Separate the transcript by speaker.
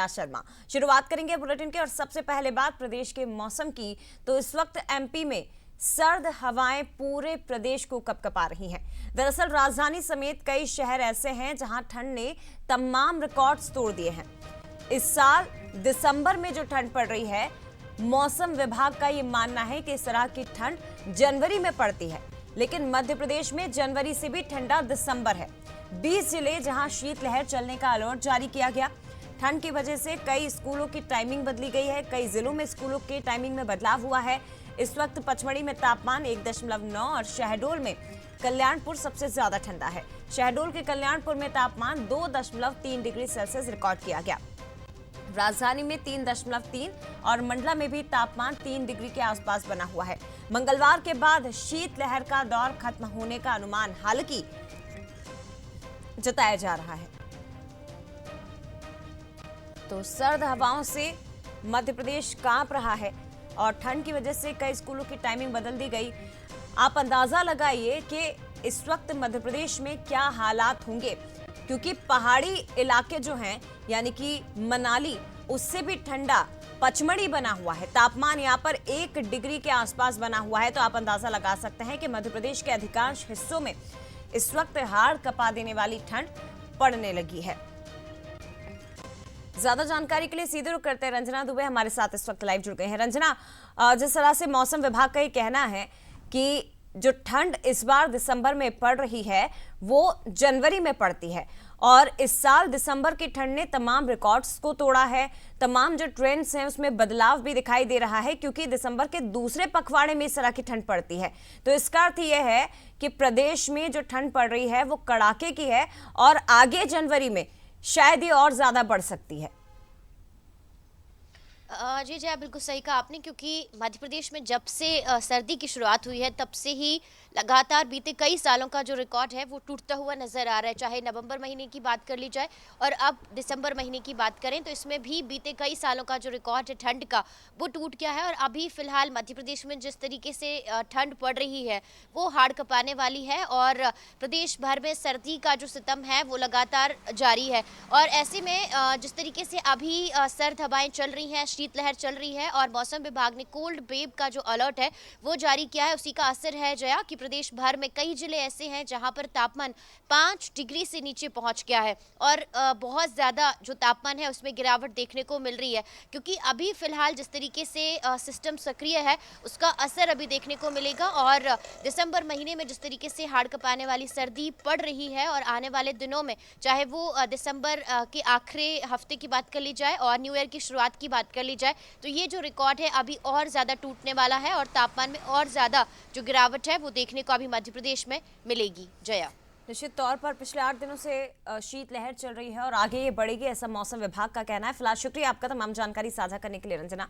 Speaker 1: रंजना शर्मा। शुरुआत करेंगे बुलेटिन की और सबसे पहले बात प्रदेश के मौसम की। तो इस वक्त एमपी में सर्द हवाएं पूरे प्रदेश को कपकपा रही हैं। दरअसल राजधानी समेत कई शहर ऐसे हैं जहां ठंड ने तमाम रिकॉर्ड्स तोड़ दिए हैं। इस साल दिसंबर में जो ठंड पड़ रही है, मौसम विभाग का ये मानना है कि इस तरह की ठंड जनवरी में पड़ती है, लेकिन मध्य प्रदेश में जनवरी से भी ठंडा दिसंबर है। 20 जिले जहां शीतलहर चलने का अलर्ट जारी किया गया। ठंड की वजह से कई स्कूलों की टाइमिंग बदली गई है। कई जिलों में स्कूलों की टाइमिंग में बदलाव हुआ है। इस वक्त पचमढ़ी में तापमान 1.9 और शहडोल में कल्याणपुर सबसे ज्यादा ठंडा है। शहडोल के कल्याणपुर में तापमान 2.3 डिग्री सेल्सियस रिकॉर्ड किया गया। राजधानी में 3.3 और मंडला में भी तापमान 3 डिग्री के आसपास बना हुआ है। मंगलवार के बाद शीतलहर का दौर खत्म होने का अनुमान हालांकि जताया जा रहा है। तो सर्द हवाओं से मध्य प्रदेश कांप रहा है और ठंड की वजह से कई स्कूलों की टाइमिंग बदल दी गई। आप अंदाजा लगाइए कि इस वक्त मध्य प्रदेश में क्या हालात होंगे, क्योंकि पहाड़ी इलाके जो हैं यानी कि मनाली, उससे भी ठंडा पचमढ़ी बना हुआ है। तापमान यहाँ पर 1 डिग्री के आसपास बना हुआ है। तो आप अंदाजा लगा सकते हैं कि मध्य प्रदेश के अधिकांश हिस्सों में इस वक्त हाड़ कपा देने वाली ठंड पड़ने लगी है। ज्यादा जानकारी के लिए सीधे रुख करते हैं रंजना दुबे हमारे साथ इस वक्त लाइव जुड़ गए हैं। रंजना, जिस तरह से मौसम विभाग का ये कहना है कि जो ठंड इस बार दिसंबर में पड़ रही है वो जनवरी में पड़ती है, और इस साल दिसंबर की ठंड ने तमाम रिकॉर्ड्स को तोड़ा है। तमाम जो ट्रेंड्स हैं उसमें बदलाव भी दिखाई दे रहा है, क्योंकि दिसंबर के दूसरे पखवाड़े में इस तरह की ठंड पड़ती है। तो इसका अर्थ यह है कि प्रदेश में जो ठंड पड़ रही है वो कड़ाके की है और आगे जनवरी में शायद ये और ज्यादा बढ़ सकती है।
Speaker 2: जी जया, बिल्कुल सही कहा आपने, क्योंकि मध्य प्रदेश में जब से सर्दी की शुरुआत हुई है तब से ही लगातार बीते कई सालों का जो रिकॉर्ड है वो टूटता हुआ नजर आ रहा है। चाहे नवंबर महीने की बात कर ली जाए और अब दिसंबर महीने की बात करें तो इसमें भी बीते कई सालों का जो रिकॉर्ड है ठंड का वो टूट गया है। और अभी फिलहाल मध्य प्रदेश में जिस तरीके से ठंड पड़ रही है वो हाड़ कपाने वाली है और प्रदेश भर में सर्दी का जो सितम है वो लगातार जारी है। और ऐसे में जिस तरीके से अभी सर्द हवाएं चल रही हैं, शीतलहर चल रही है और मौसम विभाग ने कोल्ड वेव का जो अलर्ट है वो जारी किया है, उसी का असर है जया कि प्रदेश भर में कई जिले ऐसे हैं जहां पर तापमान 5 डिग्री से नीचे पहुंच गया है और बहुत ज़्यादा जो तापमान है उसमें गिरावट देखने को मिल रही है। क्योंकि अभी फिलहाल जिस तरीके से सिस्टम सक्रिय है उसका असर अभी देखने को मिलेगा और दिसंबर महीने में जिस तरीके से हाड़ कपाने वाली सर्दी पड़ रही है और आने वाले दिनों में, चाहे वो दिसंबर के आखिरी हफ्ते की बात कर ली जाए और न्यू ईयर की शुरुआत की बात कर ली जाए, तो ये जो रिकॉर्ड है अभी और ज़्यादा टूटने वाला है और तापमान में और ज़्यादा जो गिरावट है वो देखने को अभी मध्य प्रदेश में मिलेगी। जया,
Speaker 1: निश्चित तौर पर पिछले 8 दिनों से शीतलहर चल रही है और आगे ये बढ़ेगी, ऐसा मौसम विभाग का कहना है। फिलहाल शुक्रिया आपका तमाम जानकारी साझा करने के लिए रंजना।